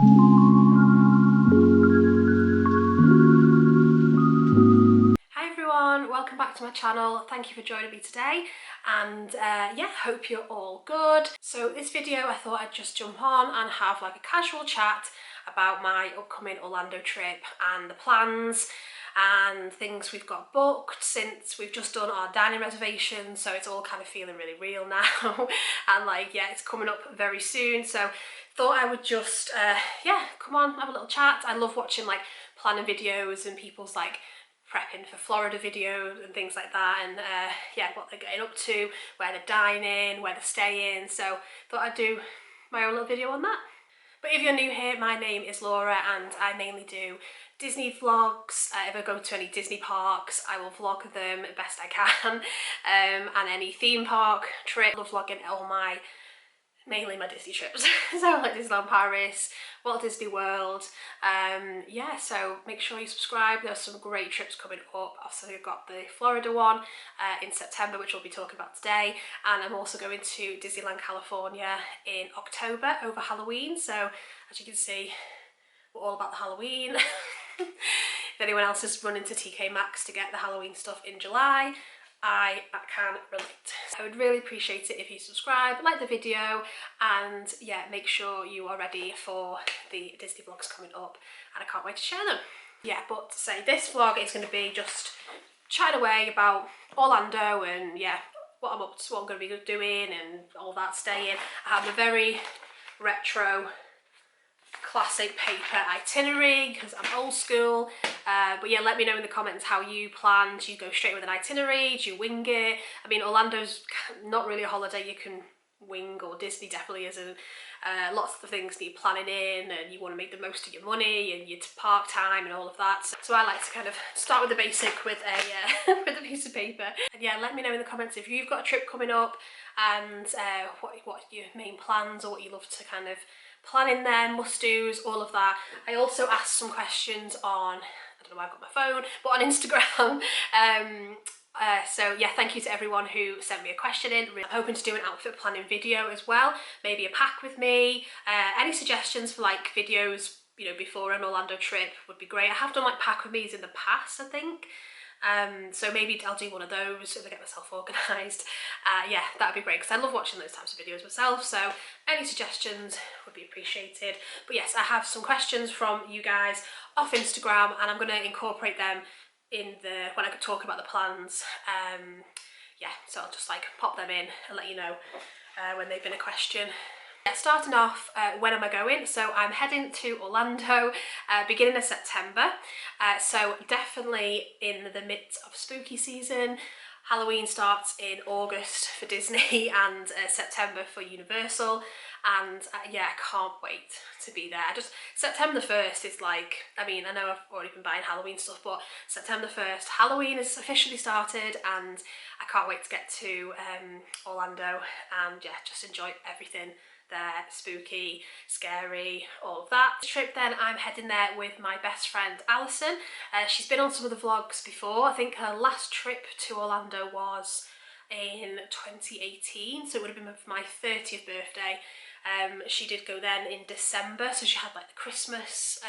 Hi everyone, welcome back to my channel. Thank you for joining me today, and yeah, hope you're all good. So this video I thought I'd just jump on and have like a casual chat about my upcoming Orlando trip and the plans and things we've got booked since we've just done our dining reservations, so it's all kind of feeling really real now. And like, yeah, it's coming up very soon, so thought I would just yeah, come on, have a little chat. I love watching like planning videos and people's like prepping for Florida videos and things like that, and yeah, what they're getting up to, where they're dining, where they're staying, so thought I'd do my own little video on that. But if you're new here, my name is Laura and I mainly do Disney vlogs. If I go to any Disney parks, I will vlog them best I can, and any theme park trip, I love vlogging all my mainly my Disney trips. So like Disneyland Paris, Walt Disney World, yeah, so make sure you subscribe. There's some great trips coming up. Also I've got the Florida one in September, which we'll be talking about today, and I'm also going to Disneyland California in October over Halloween, so as you can see, we're all about the Halloween. If anyone else is running to TK Maxx to get the Halloween stuff in July, I can relate. I would really appreciate it if you subscribe, like the video, and yeah, make sure you are ready for the Disney vlogs coming up, and I can't wait to share them. Yeah, but to say, this vlog is going to be just chatting away about Orlando and yeah, what I'm up to, what I'm going to be doing and all that, staying. I have a very retro classic paper itinerary because I'm old school, but yeah, let me know in the comments how you plan. Do you go straight with an itinerary? Do you wing it? I mean, Orlando's not really a holiday you can wing, or Disney definitely isn't. Lots of the things need planning in, and you want to make the most of your money and your park time and all of that, so I like to kind of start with the basic with a with a piece of paper. And yeah, let me know in the comments if you've got a trip coming up, and what your main plans, or what you love to kind of plan in there, must-dos, all of that. I also asked some questions on, I don't know why I've got my phone, but on Instagram. So yeah, thank you to everyone who sent me a question in. I'm hoping to do an outfit planning video as well, maybe a pack with me. Any suggestions for like videos, you know, before an Orlando trip would be great. I have done like pack with me's in the past, I think. So maybe I'll do one of those if I get myself organised. Yeah, that'd be great because I love watching those types of videos myself, so any suggestions would be appreciated. But yes, I have some questions from you guys off Instagram, and I'm going to incorporate them in when I could talk about the plans. Yeah, so I'll just like pop them in and let you know when they've been a question. Yeah, starting off, when am I going? So I'm heading to Orlando beginning of September, so definitely in the midst of spooky season. Halloween starts in August for Disney and September for Universal, and yeah, I can't wait to be there. September the 1st is like, I mean, I know I've already been buying Halloween stuff, but September the 1st, Halloween has officially started, and I can't wait to get to Orlando and yeah, just enjoy everything there. Spooky, scary, all of that. This trip then, I'm heading there with my best friend Alison. She's been on some of the vlogs before. I think her last trip to Orlando was in 2018, so it would have been for my 30th birthday. She did go then in December, so she had like the Christmas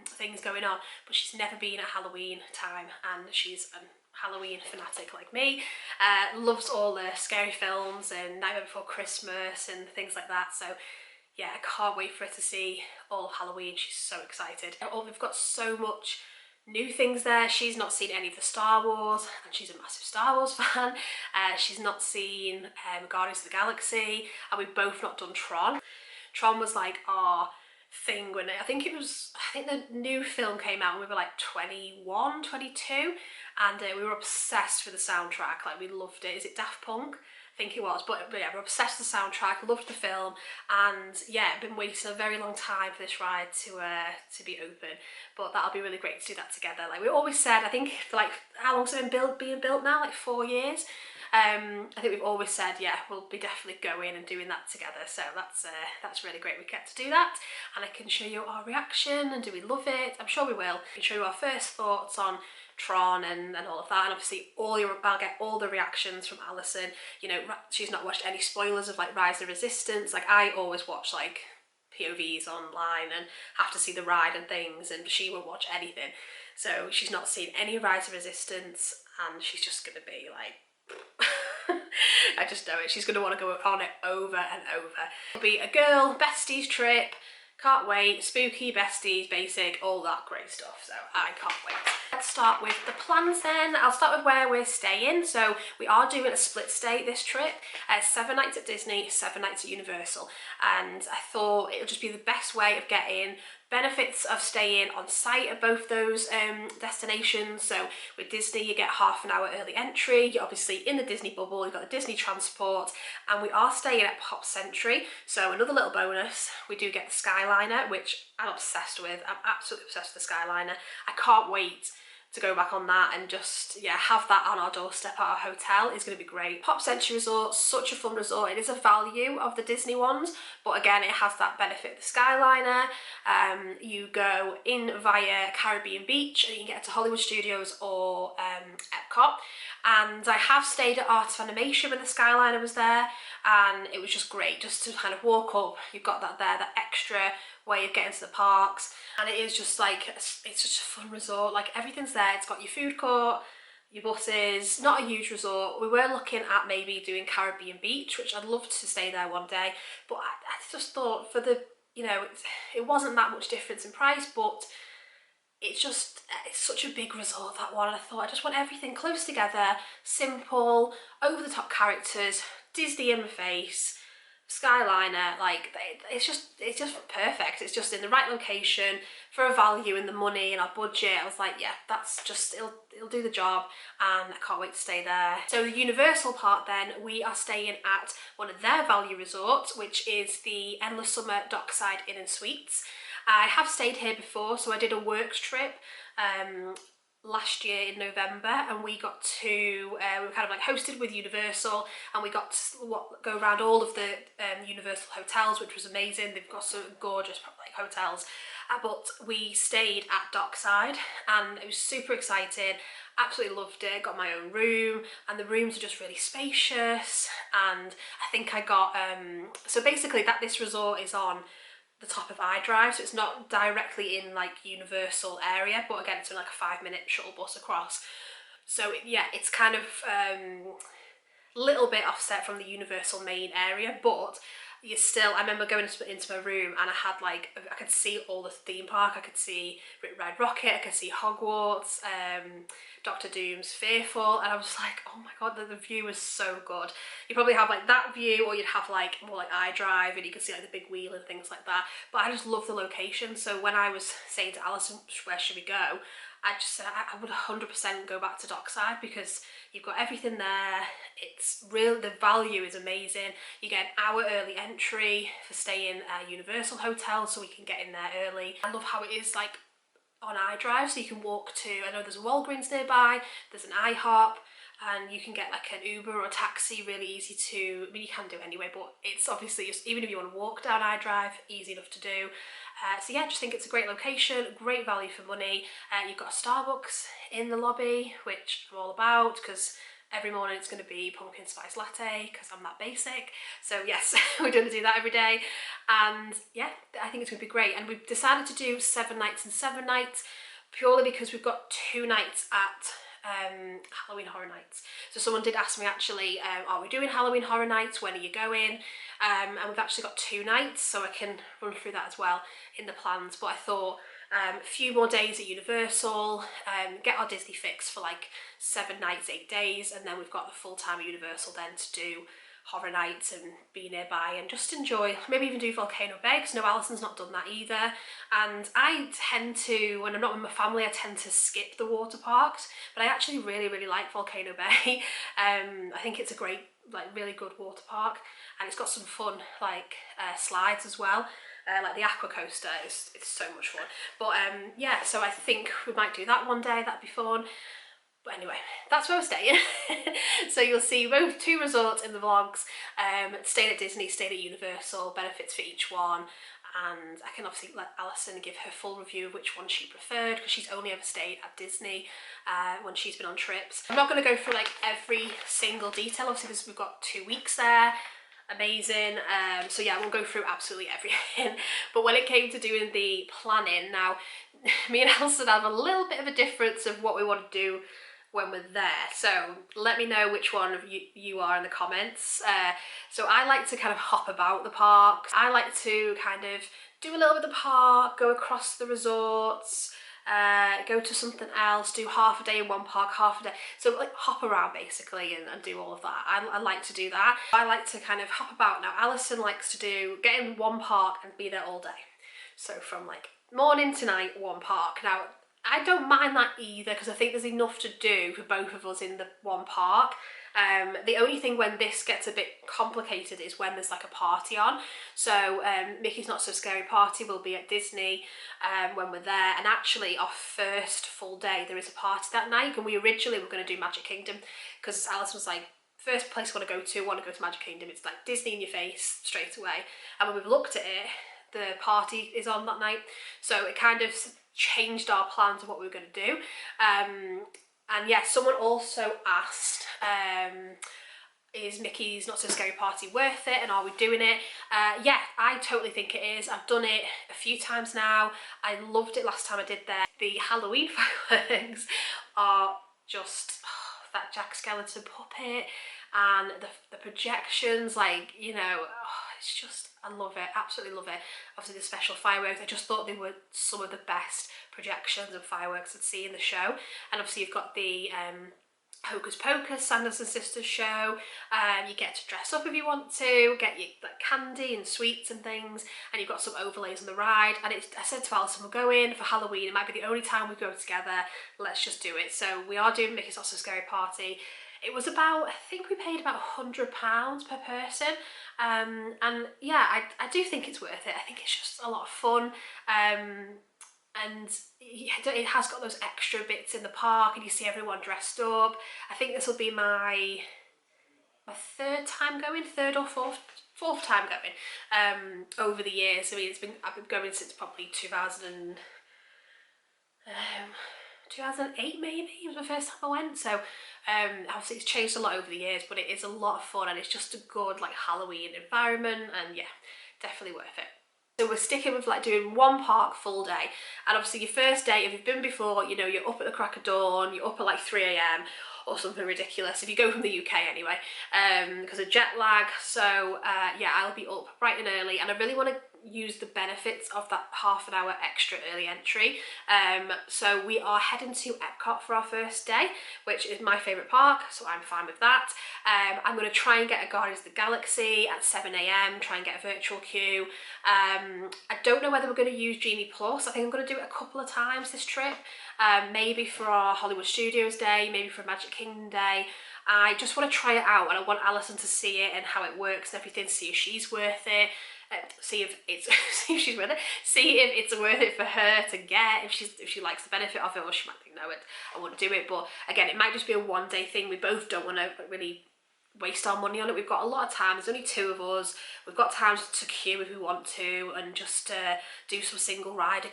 things going on, but she's never been at Halloween time, and she's a Halloween fanatic like me. Loves all the scary films and Nightmare Before Christmas and things like that, so yeah, I can't wait for her to see all of Halloween. She's so excited. Oh, they've got so much new things there. She's not seen any of the Star Wars, and she's a massive Star Wars fan. She's not seen Guardians of the Galaxy, and we've both not done Tron. Tron was like our thing when I think the new film came out when we were like 21, 22, and we were obsessed with the soundtrack. Like, we loved it. Is it Daft Punk? I think it was, but yeah, we're obsessed with the soundtrack, loved the film, and yeah, been waiting a very long time for this ride to be open. But that'll be really great to do that together. Like we always said, I think for like, how long's it been being built now? Like 4 years. I think we've always said, yeah, we'll be definitely going and doing that together. So that's really great. We get to do that, and I can show you our reaction and do we love it. I'm sure we will. I can show you our first thoughts on Tron and all of that, and obviously I'll get all the reactions from Alison. You know, she's not watched any spoilers of like Rise of Resistance. Like, I always watch like POVs online and have to see the ride and things, and she won't watch anything. So she's not seen any Rise of Resistance, and she's just going to be like, I just know it, she's going to want to go on it over and over. It'll be a girl besties trip, can't wait, spooky, besties, basic, all that great stuff, so I can't wait. Let's start with the plans then. I'll start with where we're staying. So we are doing a split stay this trip. 7 nights at Disney, 7 nights at Universal, and I thought it would just be the best way of getting benefits of staying on site at both those destinations. So with Disney you get half an hour early entry, you're obviously in the Disney bubble, you've got the Disney transport, and we are staying at Pop Century. So another little bonus, we do get the Skyliner, which I'm obsessed with. I'm absolutely obsessed with the Skyliner. I can't wait to go back on that and just, yeah, have that on our doorstep at our hotel. Is going to be great. Pop Century Resort, such a fun resort. It is a value of the Disney ones, but again, it has that benefit of the Skyliner. You go in via Caribbean Beach and you can get to Hollywood Studios or Epcot. And I have stayed at Art of Animation when the Skyliner was there, and it was just great just to kind of walk up. You've got that there, that extra way of getting to the parks, and it is just like, it's such a fun resort. Like, everything's there. It's got your food court, your buses. Not a huge resort. We were looking at maybe doing Caribbean Beach, which I'd love to stay there one day, but I just thought for the, you know, it wasn't that much difference in price, but it's such a big resort, that one. I thought I just want everything close together, simple, over the top characters, Disney in my face, Skyliner. Like, it's just perfect. It's just in the right location for a value in the money and our budget. I was like, yeah, that's just, it'll do the job, and I can't wait to stay there. So the Universal part then, we are staying at one of their value resorts, which is the Endless Summer Dockside Inn and Suites. I have stayed here before, so I did a works trip last year in November, and we got to, we were kind of like hosted with Universal, and we got to go around all of the Universal hotels, which was amazing. They've got some gorgeous like hotels, but we stayed at Dockside, and it was super exciting. Absolutely loved it. Got my own room, and the rooms are just really spacious. And I think I got so basically this resort is on the top of iDrive, so it's not directly in like Universal area, but again, it's in like a 5-minute shuttle bus across. So yeah, it's kind of a little bit offset from the Universal main area, but you still, I remember going into my room and I had like, I could see all the theme park. I could see Red Rocket, I could see Hogwarts, Doctor Doom's Fearful, and I was like, oh my god, the view was so good. You probably have like that view, or you'd have like more like iDrive and you could see like the big wheel and things like that, but I just love the location. So when I was saying to Alison, where should we go, I just said I would 100% go back to Dockside, because you've got everything there. It's real, the value is amazing. You get an hour early entry for staying at Universal Hotel, so we can get in there early. I love how it is like on iDrive, so you can walk to, I know there's a Walgreens nearby, there's an IHOP, and you can get like an Uber or a taxi really easy to, I mean, you can do it anyway, but it's obviously just, even if you want to walk down iDrive, easy enough to do. So yeah, just think it's a great location, great value for money. You've got a Starbucks in the lobby, which I'm all about, because every morning it's going to be pumpkin spice latte, because I'm that basic. So yes, we're going to do that every day, and yeah, I think it's going to be great. And we've decided to do 7 nights and 7 nights purely because we've got 2 nights at Halloween Horror Nights. So someone did ask me actually, are we doing Halloween Horror Nights, when are you going? And we've actually got 2 nights, so I can run through that as well in the plans. But I thought a few more days at Universal, get our Disney fix for like 7 nights, 8 days, and then we've got the full time at Universal then to do Horror Nights and be nearby and just enjoy, maybe even do Volcano Bay, because no, Alison's not done that either. And I tend to, when I'm not with my family, I tend to skip the water parks, but I actually really like Volcano Bay. I think it's a great, like really good water park, and it's got some fun like slides as well. Like the aqua coaster it's so much fun. But yeah, so I think we might do that one day, that'd be fun. But anyway, that's where we're staying. So you'll see both 2 resorts in the vlogs. Staying at Disney, staying at Universal, benefits for each one. And I can obviously let Alison give her full review of which one she preferred, because she's only ever stayed at Disney when she's been on trips. I'm not going to go through like every single detail, obviously, because we've got 2 weeks there. amazing. So yeah, we'll go through absolutely everything. But when it came to doing the planning, now me and Alison have a little bit of a difference of what we want to do when we're there. So let me know which one of you are in the comments. So I like to kind of hop about the parks. I like to kind of do a little bit of the park, go across the resorts, go to something else, do half a day in one park, half a day. So like hop around basically and do all of that. I like to do that. I like to kind of hop about. Now Alison likes to get in one park and be there all day. So from like morning to night, one park. Now I don't mind that either, because I think there's enough to do for both of us in the one park. The only thing when this gets a bit complicated is when there's like a party on. So Mickey's Not So Scary Party will be at Disney when we're there, and actually our first full day there is a party that night, and we originally were going to do Magic Kingdom because Alice was like, first place I want to go to Magic Kingdom, it's like Disney in your face straight away. And when we've looked at it, the party is on that night, so it kind of changed our plans of what we were going to do. And yeah, someone also asked, is Mickey's Not So Scary Party worth it, and are we doing it? Yeah, I totally think it is. I've done it a few times now. I loved it last time I did there. The Halloween fireworks are just that Jack Skellington puppet, and the projections, like, you know, it's just, I love it, absolutely love it. Obviously the special fireworks, I just thought they were some of the best projections and fireworks I'd see in the show. And obviously you've got the Hocus Pocus, Sanderson Sisters show. You get to dress up if you want to, get your like candy and sweets and things, and you've got some overlays on the ride. And I said to Alison, we'll go in for Halloween, it might be the only time we go together, let's just do it. So we are doing Mickey's Not So Scary Party. It was about, I think we paid about £100 per person, and yeah, I do think it's worth it. I think it's just a lot of fun, and it has got those extra bits in the park, and you see everyone dressed up. I think this will be my third time going, third or fourth time going over the years. I mean, I've been going since probably 2008 maybe, it was my first time I went. So obviously it's changed a lot over the years, but it is a lot of fun, and it's just a good like Halloween environment, and yeah, definitely worth it. So we're sticking with like doing one park full day, and obviously your first day, if you've been before, you know, you're up at the crack of dawn, you're up at like 3 AM or something ridiculous, if you go from the UK anyway, because of jet lag. So yeah, I'll be up bright and early, and I really want to use the benefits of that half an hour extra early entry. So we are heading to Epcot for our first day, which is my favourite park, so I'm fine with that. I'm going to try and get a Guardians of the Galaxy at 7 AM, try and get a virtual queue. I don't know whether we're going to use Genie Plus. I think I'm going to do it a couple of times this trip, maybe for our Hollywood Studios day, maybe for Magic Kingdom day. I just want to try it out, and I want Alison to see it and how it works and everything, see if she's worth it. See if she's worth it. See if it's worth it for her to get. If she likes the benefit of it, or she might think, no, I wouldn't do it. But again, it might just be a one-day thing. We both don't want to really waste our money on it. We've got a lot of time. There's only 2 of us. We've got time to queue if we want to, and just do some single rider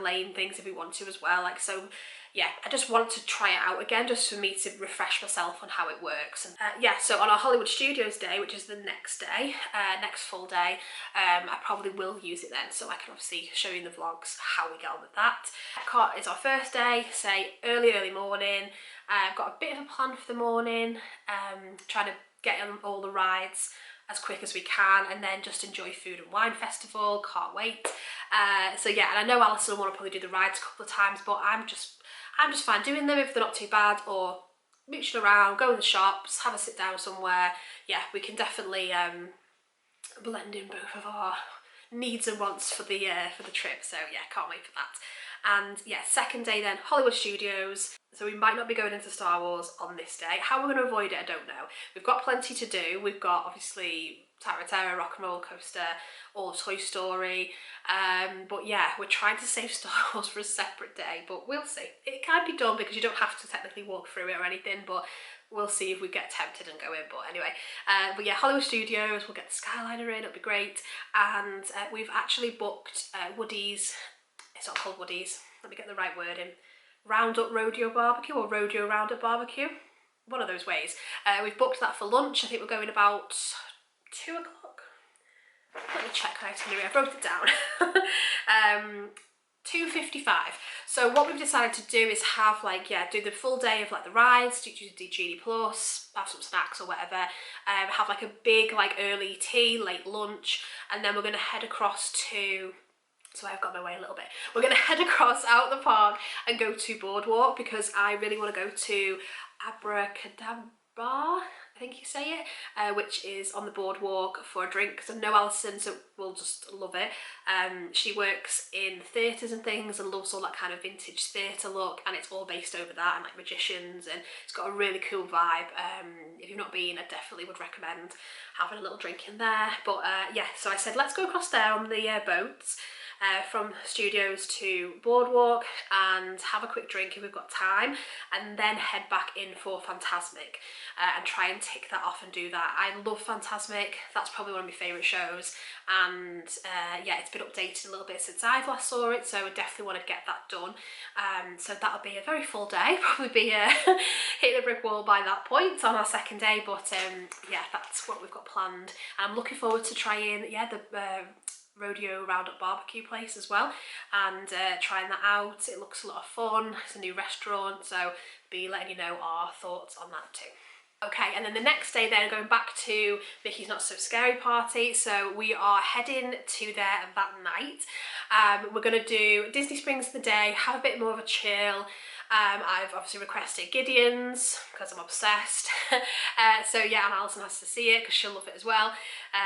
lane things if we want to as well. Like, so yeah, I just want to try it out again, just for me to refresh myself on how it works. And yeah, so on our Hollywood Studios day, which is the next day, next full day, I probably will use it then, so I can obviously show you in the vlogs how we get on with that. Epcot is our first day, say early morning. I've got a bit of a plan for the morning, trying to get on all the rides as quick as we can, and then just enjoy Food and Wine Festival. Can't wait. So yeah, and I know Alison will want to probably do the rides a couple of times, but I'm just fine doing them if they're not too bad, or mooching around, go in the shops, have a sit down somewhere. Yeah, we can definitely blend in both of our needs and wants for the trip. So yeah, can't wait for that. And yeah, second day then, Hollywood Studios. So we might not be going into Star Wars on this day. How we're going to avoid it, I don't know. We've got plenty to do. We've got obviously Tower of Terror, Rock and Roller Coaster, all of Toy Story. But yeah, we're trying to save Star Wars for a separate day, but we'll see. It can be done because you don't have to technically walk through it or anything, but we'll see if we get tempted and go in. But anyway, but yeah, Hollywood Studios, we'll get the Skyliner in, it'll be great. And we've actually booked Woody's, it's not called Woody's, let me get the right word in, Roundup Rodeo Barbecue, or Rodeo Roundup Barbecue, one of those ways. We've booked that for lunch. I think we're going about 2 o'clock. Let me check my itinerary, I wrote it down. 2:55. So what we've decided to do is have like, yeah, do the full day of like the rides, do Genie Plus, have some snacks or whatever, have like a big like early tea, late lunch, and then we're going to head across to, so I've got my way a little bit, we're going to head across out the park and go to Boardwalk because I really want to go to Abracadabra, I think you say it, which is on the boardwalk for a drink because I know Alison, so we'll just love it. She works in theatres and things and loves all that kind of vintage theatre look, and it's all based over that and like magicians, and it's got a really cool vibe. If you've not been, I definitely would recommend having a little drink in there. But yeah, so I said let's go across there on the boats. From studios to Boardwalk and have a quick drink if we've got time, and then head back in for Fantasmic and try and tick that off and do that. I love Fantasmic, that's probably one of my favourite shows, and yeah, it's been updated a little bit since I've last saw it, so I definitely want to get that done. So that'll be a very full day, probably be hitting a brick wall by that point on our second day, but yeah, that's what we've got planned. I'm looking forward to trying, yeah, the Rodeo Roundup barbecue place as well, and trying that out. It looks a lot of fun. It's a new restaurant, so be letting you know our thoughts on that too. Okay, and then the next day then going back to Vicky's Not So Scary party, so we are heading to there that night. We're going to do Disney Springs the day, have a bit more of a chill. I've obviously requested Gideon's because I'm obsessed. So yeah, and Alison has to see it because she'll love it as well,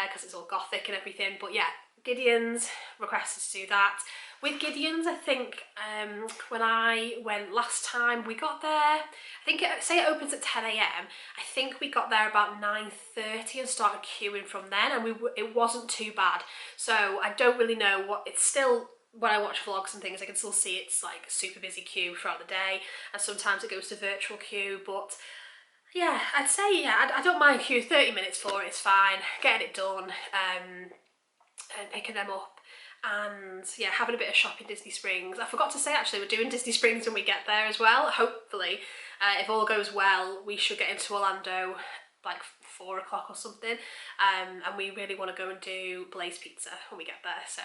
because it's all gothic and everything. But yeah, Gideon's, requested to do that. With Gideon's, I think when I went last time, we got there, I think say it opens at 10 AM. I think we got there about 9:30 and started queuing from then, and it wasn't too bad. So I don't really know what, it's still, when I watch vlogs and things, I can still see it's like super busy queue throughout the day, and sometimes it goes to virtual queue, but yeah, I'd say, yeah, I don't mind queue 30 minutes for it, it's fine, getting it done, and picking them up, and yeah, having a bit of shopping Disney Springs. I forgot to say actually, we're doing Disney Springs when we get there as well. Hopefully, if all goes well, we should get into Orlando like 4 o'clock or something, and we really want to go and do Blaze Pizza when we get there, so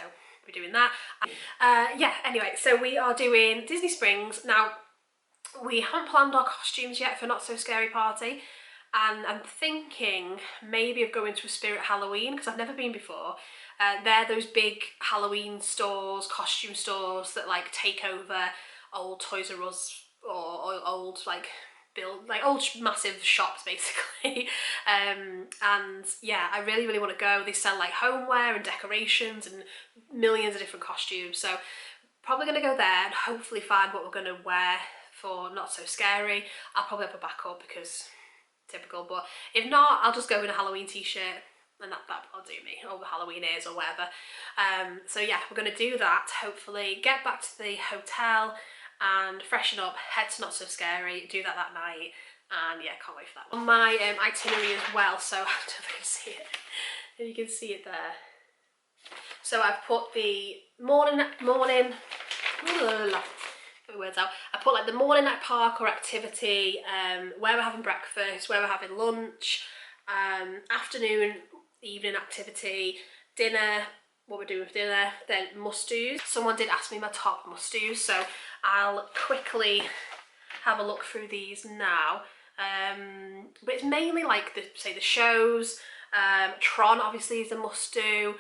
we're doing that. Yeah, anyway, so we are doing Disney Springs. Now, we haven't planned our costumes yet for Not So Scary party, and I'm thinking maybe of going to a Spirit Halloween because I've never been before. They're those big Halloween stores, costume stores that like take over old Toys R Us or old like old massive shops basically. And yeah, I really want to go. They sell like homeware and decorations and millions of different costumes, so probably going to go there and hopefully find what we're going to wear for Not So Scary. I'll probably have a backup because typical, but if not, I'll just go in a Halloween t-shirt and that'll do me, or the Halloween ears or whatever. So yeah, we're going to do that, hopefully get back to the hotel and freshen up, head to Not So Scary, do that night, and yeah, can't wait for that. On my itinerary as well, so I don't know if you can see it, if you can see it there. So I've put the morning words out. I put like the morning at park or activity, where we're having breakfast, where we're having lunch, afternoon, evening activity, dinner, what we're doing for dinner, then must-dos. Someone did ask me my top must-dos, so I'll quickly have a look through these now. But it's mainly like the shows. Tron obviously is a must-do.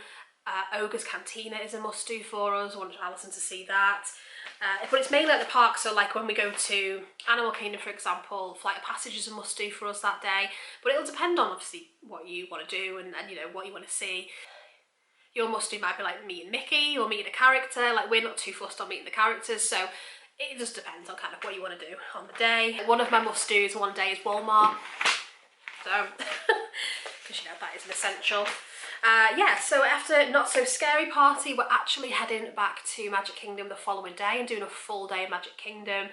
Ogre's Cantina is a must-do for us. I want Alison to see that. But it's mainly at the park, so like when we go to Animal Kingdom, for example, Flight of Passage is a must-do for us that day. But it'll depend on obviously what you want to do and you know what you want to see. Your must-do might be like meeting Mickey or meeting a character. Like we're not too fussed on meeting the characters, so it just depends on kind of what you want to do on the day. One of my must-dos one day is Walmart, so because you know that is an essential. Yeah, so after Not So Scary party, we're actually heading back to Magic Kingdom the following day and doing a full day of Magic Kingdom.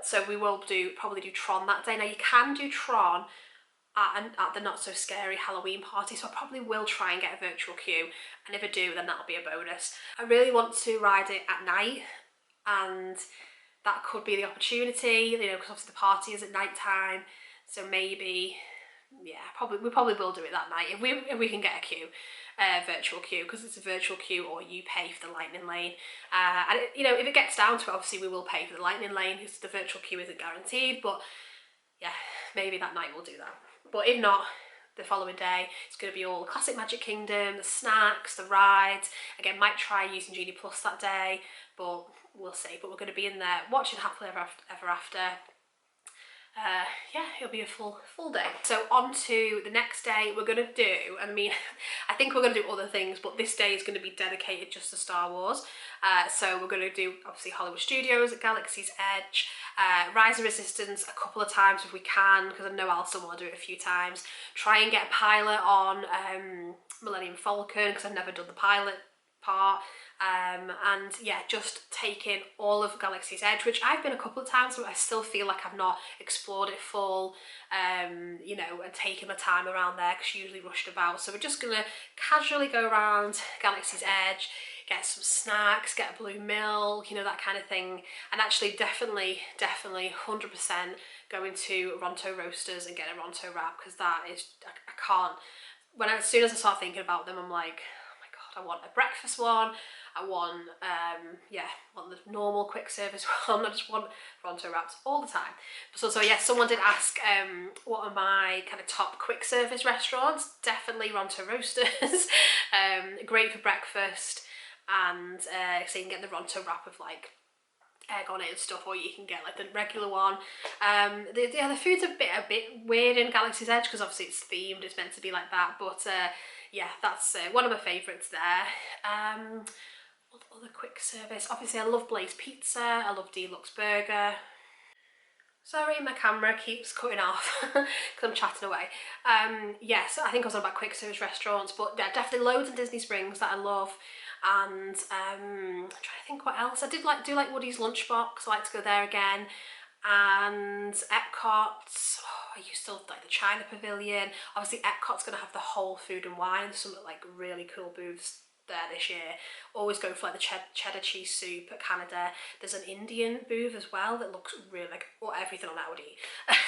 So we will probably do Tron that day. Now you can do Tron at the Not So Scary Halloween party, so I probably will try and get a virtual queue, and if I do, then that'll be a bonus. I really want to ride it at night, and that could be the opportunity, you know, because obviously the party is at night time, so maybe yeah, we probably will do it that night if we can get a queue, virtual queue, because it's a virtual queue or you pay for the lightning lane. And you know, if it gets down to it, obviously we will pay for the lightning lane because the virtual queue isn't guaranteed. But yeah, maybe that night we'll do that. But if not, the following day it's going to be all classic Magic Kingdom, the snacks, the rides. Again, might try using Genie Plus that day, but we'll see. But we're going to be in there watching Happily Ever After. Yeah, it'll be a full day. So on to the next day, we're going to do, I mean, I think we're going to do other things, but this day is going to be dedicated just to Star Wars. So we're going to do, obviously, Hollywood Studios, Galaxy's Edge, Rise of Resistance a couple of times if we can, because I know Alison will do it a few times. Try and get a pilot on Millennium Falcon, because I've never done the pilot part. And yeah, just taking all of Galaxy's Edge, which I've been a couple of times, but I still feel like I've not explored it full, you know, and taken my time around there because usually rushed about. So we're just gonna casually go around Galaxy's Edge, get some snacks, get a blue milk, you know, that kind of thing. And actually definitely 100% going to Ronto Roasters and get a Ronto wrap, because that is, I can't, as soon as I start thinking about them, I'm like, oh my God, I want a breakfast one. I want, want the normal quick service one. I just want Ronto wraps all the time. So yeah, someone did ask, what are my kind of top quick service restaurants? Definitely Ronto Roasters. Great for breakfast, and so you can get the Ronto wrap with like egg on it and stuff, or you can get like the regular one. The food's a bit weird in Galaxy's Edge because obviously it's themed, it's meant to be like that, but yeah, that's one of my favourites there. Other quick service, obviously I love Blaze Pizza, I love Deluxe Burger. Sorry, my camera keeps cutting off because I'm chatting away. Yes, I think I was on about quick service restaurants, but yeah, definitely loads in Disney Springs that I love. And I'm trying to think what else. I do like Woody's Lunchbox, I like to go there again. And Epcot, I used to like the China Pavilion. Obviously Epcot's going to have the whole food and wine, some like really cool booths there this year. Always go for like the cheddar cheese soup at Canada. There's an Indian booth as well that looks really like everything on that I would eat.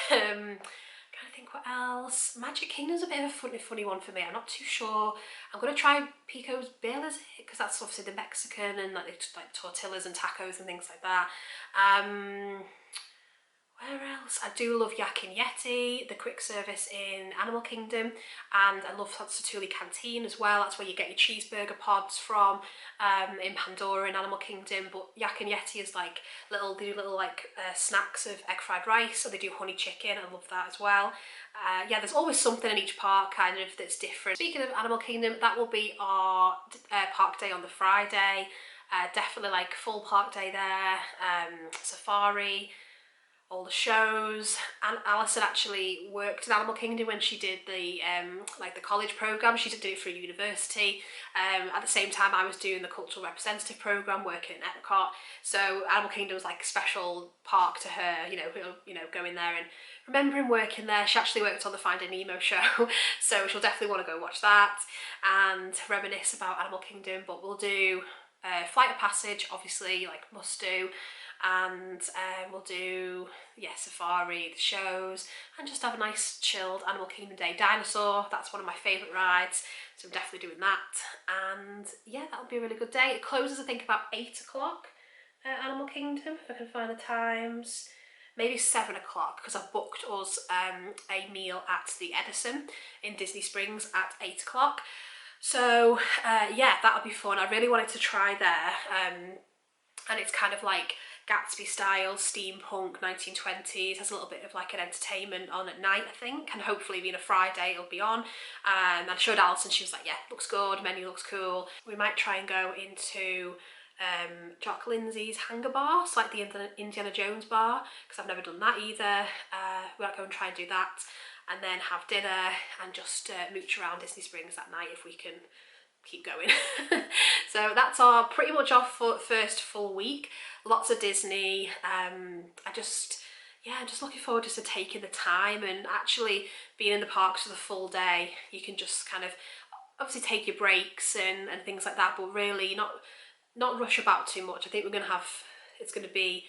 Trying to think what else. Magic Kingdom's a bit of a funny one for me. I'm not too sure. I'm going to try Pico's Bill, is it? Because that's obviously the Mexican and like tortillas and tacos and things like that. Where else? I do love Yak and Yeti, the quick service in Animal Kingdom, and I love Ratatouille Canteen as well. That's where you get your cheeseburger pods from in Pandora in Animal Kingdom. But Yak and Yeti is like they do little like snacks of egg fried rice, so they do honey chicken. I love that as well. Yeah, there's always something in each park kind of that's different. Speaking of Animal Kingdom, that will be our park day on the Friday. Definitely like full park day there, safari, all the shows. And Alison actually worked in Animal Kingdom when she did the like the college program. She did it for university. At the same time I was doing the cultural representative program working in Epcot, so Animal Kingdom was like a special park to her, you know, going there and remembering working there. She actually worked on the Finding Nemo show, so she'll definitely want to go watch that and reminisce about Animal Kingdom. But we'll do Flight of Passage, obviously, like must do, and we'll do, yeah, safari, the shows, and just have a nice chilled Animal Kingdom day. Dinosaur, that's one of my favourite rides, so I'm definitely doing that. And yeah, that'll be a really good day. It closes I think about 8 o'clock Animal Kingdom, if I can find the times. Maybe 7 o'clock, because I've booked us a meal at the Edison in Disney Springs at 8 o'clock. So yeah, that'll be fun. I really wanted to try there, and it's kind of like Gatsby style, steampunk, 1920s, has a little bit of like an entertainment on at night, I think, and hopefully being a Friday it'll be on. And I showed Alison, she was like, yeah, looks good, menu looks cool. We might try and go into Jock Lindsay's Hangar Bar, so like the Indiana Jones bar, because I've never done that either. We might go and try and do that, and then have dinner and just mooch around Disney Springs that night if we can keep going. So that's pretty much our first full week. Lots of Disney. I'm just looking forward just to taking the time and actually being in the parks for the full day. You can just kind of obviously take your breaks and things like that, but really not rush about too much. I think it's going to be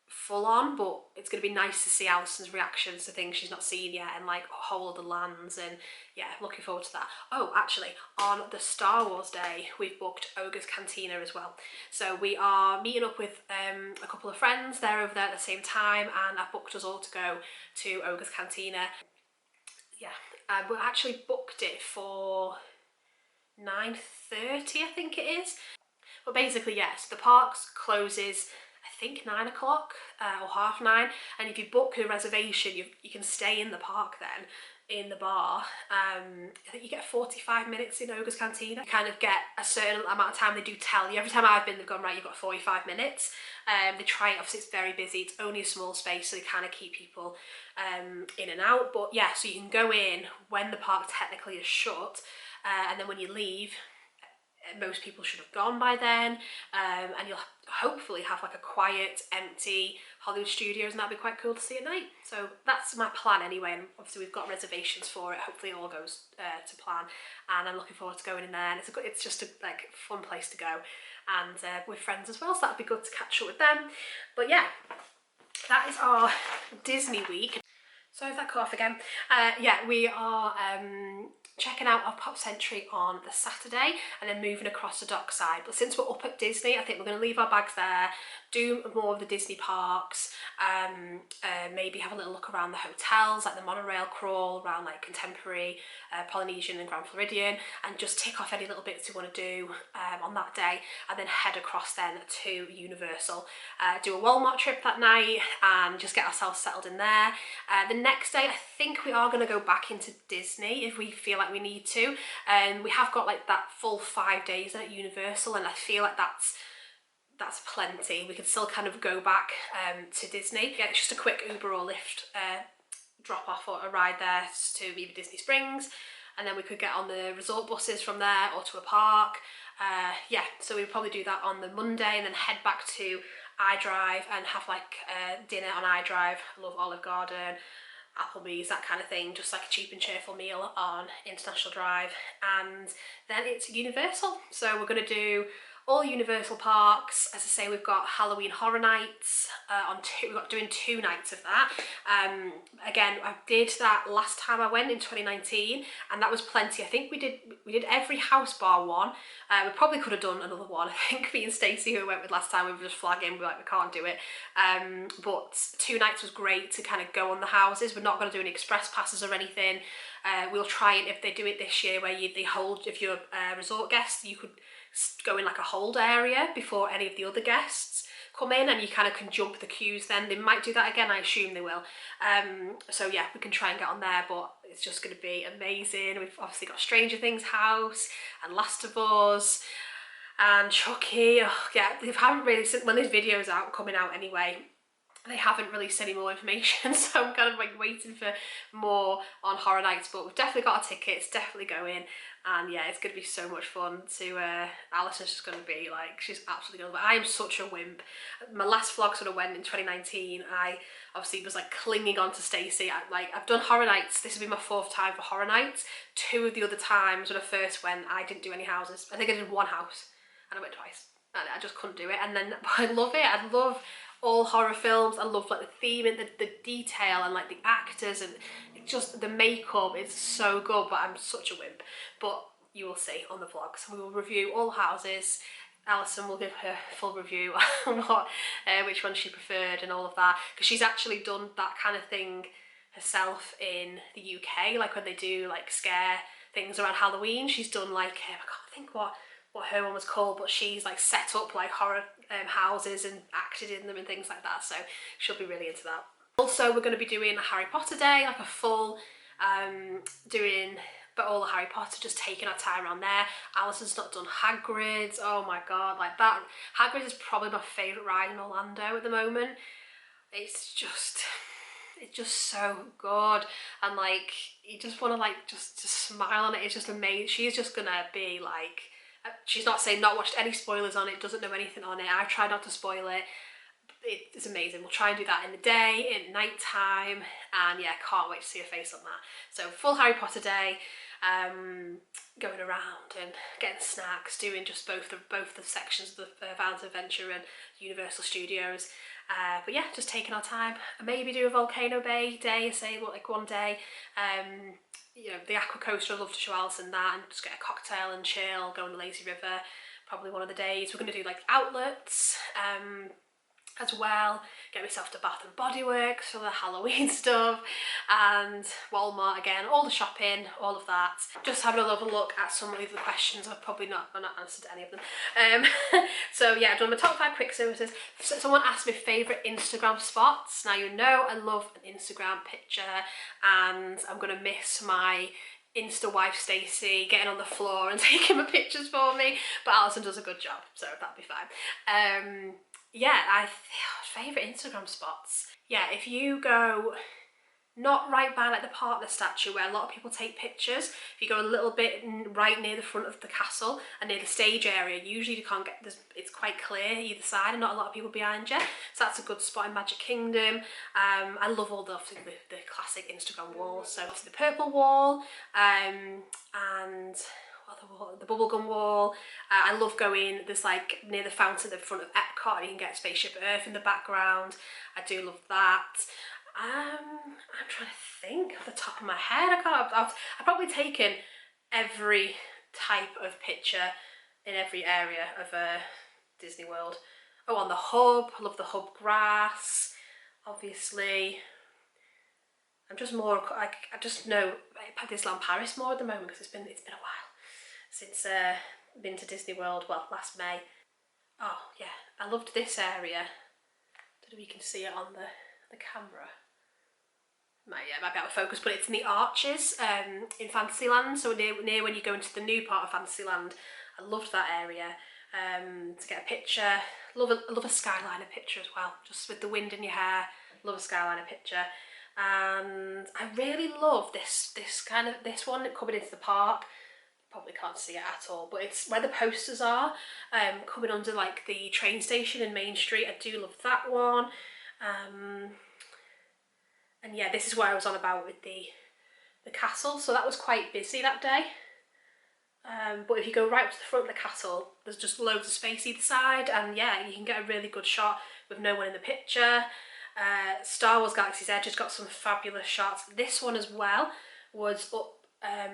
full on, but it's going to be nice to see Alison's reactions to things she's not seen yet, and like whole other lands, and yeah, looking forward to that. Oh, actually, on the Star Wars day, we've booked Ogre's Cantina as well. So we are meeting up with a couple of friends. They're over there at the same time, and I've booked us all to go to Ogre's Cantina. Yeah, we actually booked it for 9:30, I think it is. But basically, yes, the parks closes, I think, 9 o'clock or 9:30. And if you book a reservation, you can stay in the park then, in the bar. I think you get 45 minutes in Ogre's Cantina. You kind of get a certain amount of time. They do tell you. Every time I've been, they've gone, right, you've got 45 minutes. They try it, obviously it's very busy. It's only a small space, so they kind of keep people in and out. But yeah, so you can go in when the park technically is shut. And then when you leave, most people should have gone by then, and you'll hopefully have like a quiet, empty Hollywood Studios, and that'd be quite cool to see at night. So that's my plan anyway, and obviously we've got reservations for it. Hopefully it all goes to plan, and I'm looking forward to going in there. And it's just a like fun place to go, and with friends as well, so that'd be good to catch up with them. But yeah, that is our Disney week. So if that cut off again, yeah, we are checking out our Pop Century on the Saturday and then moving across the dockside. But since we're up at Disney, I think we're going to leave our bags there, do more of the Disney parks, maybe have a little look around the hotels, like the monorail crawl around like Contemporary, Polynesian and Grand Floridian, and just tick off any little bits we want to do on that day, and then head across then to Universal. Do a Walmart trip that night and just get ourselves settled in there. The next day, I think we are going to go back into Disney if we feel like we need to. We have got like that full 5 days at Universal, and I feel like that's plenty. We could still kind of go back to Disney. Yeah, it's just a quick Uber or Lyft drop off or a ride there to either Disney Springs, and then we could get on the resort buses from there or to a park. Yeah, so we'd probably do that on the Monday and then head back to iDrive and have like dinner on iDrive. I love Olive Garden, Applebee's, that kind of thing, just like a cheap and cheerful meal on International Drive. And then it's Universal. So we're going to do all Universal parks. As I say, we've got Halloween Horror Nights we've got doing 2 nights of that. Again, I did that last time I went in 2019, and that was plenty. I think we did every house bar one. We probably could have done another one. I think me and Stacey, who we went with last time, we were just flagging, we were like, we can't do it. But 2 nights was great to kind of go on the houses. We're not going to do any express passes or anything. We'll try it if they do it this year, where they hold, if you're a resort guest, you could go in like a hold area before any of the other guests come in, and you kind of can jump the queues then. They might do that again, I assume they will. So yeah, we can try and get on there, but it's just going to be amazing. We've obviously got Stranger Things house and Last of Us and Chucky. Oh, yeah, they haven't really, when this video's out, coming out anyway, they haven't released any more information, so I'm kind of like waiting for more on Horror Nights. But we've definitely got our tickets, definitely going, and yeah, it's going to be so much fun to Alison's just going to be like, she's absolutely going to, I am such a wimp. My last vlog sort of went in 2019, I obviously was like clinging on to Stacey. I've done Horror Nights, this will be my 4th time for Horror Nights. 2 of the other times when I first went, I didn't do any houses. I think I did 1 house and I went twice, and I just couldn't do it. And then I love it, I love all horror films. I love like the theme and the detail and like the actors, and it's just the makeup is so good, but I'm such a wimp. But you will see on the vlog. So we will review all houses. Alison will give her full review on which one she preferred and all of that, because she's actually done that kind of thing herself in the UK, like when they do like scare things around Halloween. She's done like, I can't think what her one was called, but she's like set up like horror houses and acted in them and things like that, so she'll be really into that. Also, we're going to be doing a Harry Potter day, like a full doing but all the Harry Potter, just taking our time around there. Alison's not done Hagrid's. Oh my god, like that Hagrid is probably my favourite ride in Orlando at the moment. It's just so good, and like you just want to like just smile on it. It's just amazing. She's just gonna be like, she's not saying not watched any spoilers on it, doesn't know anything on it. I try not to spoil it. It's amazing. We'll try and do that in the day, in night time, and yeah, can't wait to see her face on that. So full Harry Potter day. going around and getting snacks, doing just both the sections of the Vans Adventure and Universal Studios. But yeah, just taking our time. Maybe do a Volcano Bay day, say like one day. You know, the aqua coaster, I'd love to show Alison that, and just get a cocktail and chill, go on the lazy river. Probably one of the days. We're going to do like outlets as well, get myself to Bath and Body Works for the Halloween stuff, and Walmart again, all the shopping, all of that. Just having a little look at some of the questions. I've not answered any of them. So yeah, I've done my top 5 quick services. So someone asked me favourite Instagram spots. Now you know I love an Instagram picture, and I'm gonna miss my Insta wife Stacey getting on the floor and taking my pictures for me, but Alison does a good job, so that'll be fine. Yeah, favourite Instagram spots. Yeah, if you go not right by like the partner statue where a lot of people take pictures, if you go a little bit right near the front of the castle and near the stage area, usually you can't get, it's quite clear either side and not a lot of people behind you, so that's a good spot in Magic Kingdom. I love all the classic Instagram walls, so obviously the purple wall, and the bubblegum wall. I love going, there's like near the fountain at the front of Epcot, and you can get Spaceship Earth in the background. I do love that. I'm trying to think off the top of my head. I've probably taken every type of picture in every area of Disney World. Oh, on the hub, I love the hub grass, obviously. I'm just more, I just know Disneyland Paris more at the moment because it's been a while since I've been to Disney World, well, last May. Oh yeah, I loved this area. I don't know if you can see it on the camera. Might be out of focus, but it's in the arches in Fantasyland, so near when you go into the new part of Fantasyland. I loved that area to get a picture. Love a skyliner picture as well, just with the wind in your hair. Love a skyliner picture. And I really love this one coming into the park. Probably can't see it at all, but it's where the posters are, coming under like the train station in Main Street. I do love that one. And yeah, this is where I was on about with the castle, so that was quite busy that day. But if you go right to the front of the castle, there's just loads of space either side, and yeah, you can get a really good shot with no one in the picture. Star Wars Galaxy's Edge has got some fabulous shots. This one as well was up,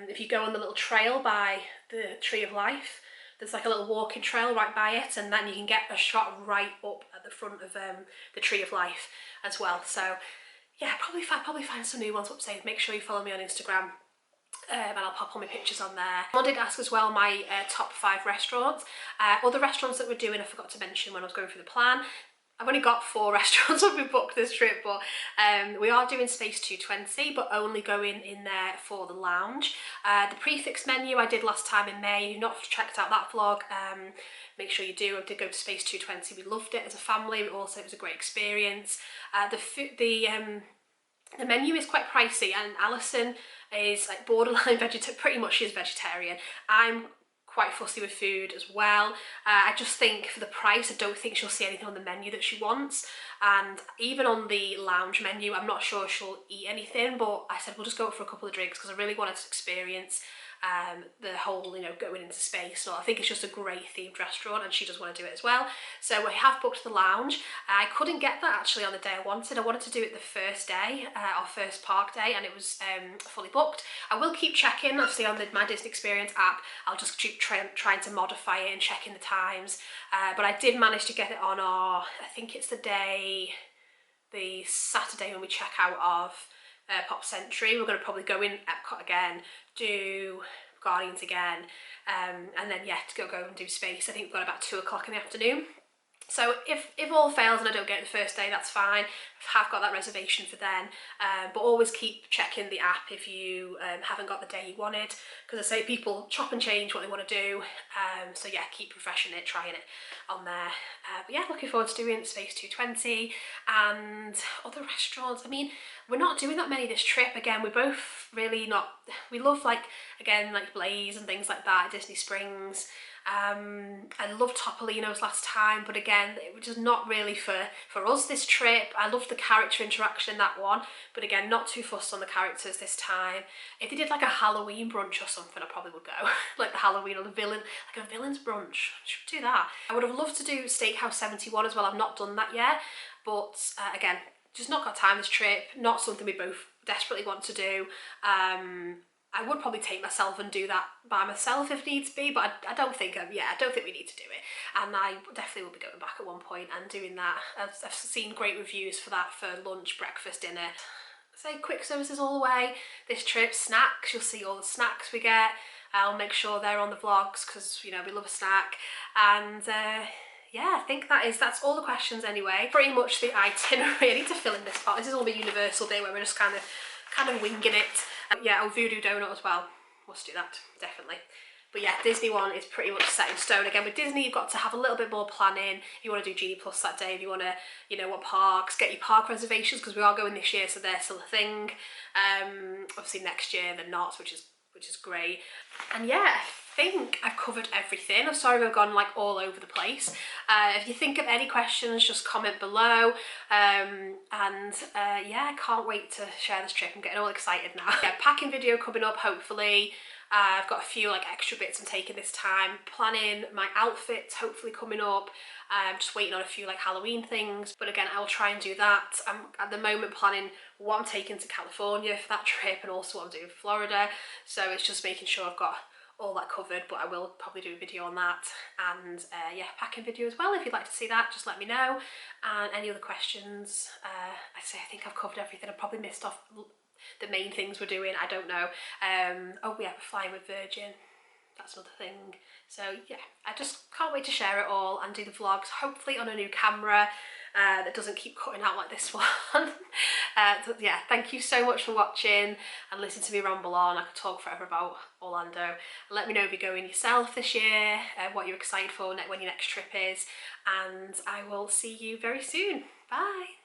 if you go on the little trail by the Tree of Life, there's like a little walking trail right by it, and then you can get a shot right up at the front of the Tree of Life as well. So yeah, probably find some new ones up safe. Make sure you follow me on Instagram, and I'll pop all my pictures on there. I did ask as well my top 5 restaurants. Other restaurants that we're doing, I forgot to mention when I was going through the plan. I've only got 4 restaurants that we booked this trip, but we are doing Space 220, but only going in there for the lounge. The prefix menu I did last time in May. If you've not checked out that vlog, make sure you do. I did go to Space 220. We loved it as a family. Also, it was a great experience. The menu is quite pricey, and Alison is like borderline vegetarian. Pretty much she is vegetarian. I'm quite fussy with food as well. I just think for the price, I don't think she'll see anything on the menu that she wants. And even on the lounge menu, I'm not sure she'll eat anything, but I said we'll just go for a couple of drinks because I really wanted to experience the whole, you know, going into space. So I think it's just a great themed restaurant, and she does want to do it as well. So we have booked the lounge. I couldn't get that actually on the day I wanted. I wanted to do it the first day, our first park day, and it was fully booked. I will keep checking, obviously on my Disney Experience app. I'll just keep trying to modify it and checking the times. But I did manage to get it on our, I think it's the Saturday when we check out of Pop Century. We're going to probably go in Epcot again, do Guardians again, and then yeah, to go and do Space. I think we've got about 2 o'clock in the afternoon. So if all fails and I don't get it the first day, that's fine. I have got that reservation for then, but always keep checking the app if you haven't got the day you wanted, because I say people chop and change what they want to do, so yeah, keep refreshing it, trying it on there. But yeah, looking forward to doing Space 220 and other restaurants. I mean, we're not doing that many this trip. Again, we're both really not, we love like, again, like Blaze and things like that, Disney Springs. I loved Topolino's last time, but again, it was just not really for us this trip. I loved the character interaction in that one, but again, not too fussed on the characters this time. If they did like a Halloween brunch or something, I probably would go. Like the Halloween or the villain, like a villain's brunch. I should do that. I would have loved to do Steakhouse 71 as well. I've not done that yet, but again, just not got time this trip. Not something we both desperately want to do. I would probably take myself and do that by myself if needs be, but I don't think I don't think we need to do it. And I definitely will be going back at one point and doing that. I've seen great reviews for that for lunch, breakfast, dinner. Say quick services all the way. This trip, snacks, you'll see all the snacks we get. I'll make sure they're on the vlogs because, you know, we love a snack. And yeah, I think that's all the questions anyway. Pretty much the itinerary. I need to fill in this part. This is all the Universal day where we're just kind of winging it. Yeah, oh, Voodoo Donut as well. Must do that, definitely. But yeah, Disney one is pretty much set in stone. Again, with Disney, you've got to have a little bit more planning. If you want to do Genie Plus that day, if you want to, you know, what parks, get your park reservations, because we are going this year, so they're still a thing. Obviously next year they're not, which is great. And yeah, I think I've covered everything. I'm sorry if I've gone like all over the place. If you think of any questions, just comment below. Yeah, I can't wait to share this trip. I'm getting all excited now. Yeah, packing video coming up hopefully. I've got a few like extra bits I'm taking this time. Planning my outfits hopefully coming up. Just waiting on a few like Halloween things. But again, I'll try and do that. I'm at the moment planning what I'm taking to California for that trip and also what I'm doing for Florida. So it's just making sure I've got all that covered, but I will probably do a video on that. And yeah, packing video as well. If you'd like to see that, just let me know. And any other questions, I think I've covered everything. I probably missed off the main things we're doing, I don't know. Oh yeah, we're flying with Virgin. That's another thing. So yeah, I just can't wait to share it all and do the vlogs, hopefully on a new camera that doesn't keep cutting out like this one. So yeah, thank you so much for watching and listening to me ramble on. I could talk forever about Orlando. Let me know if you're going yourself this year, what you're excited for, when your next trip is, and I will see you very soon. Bye.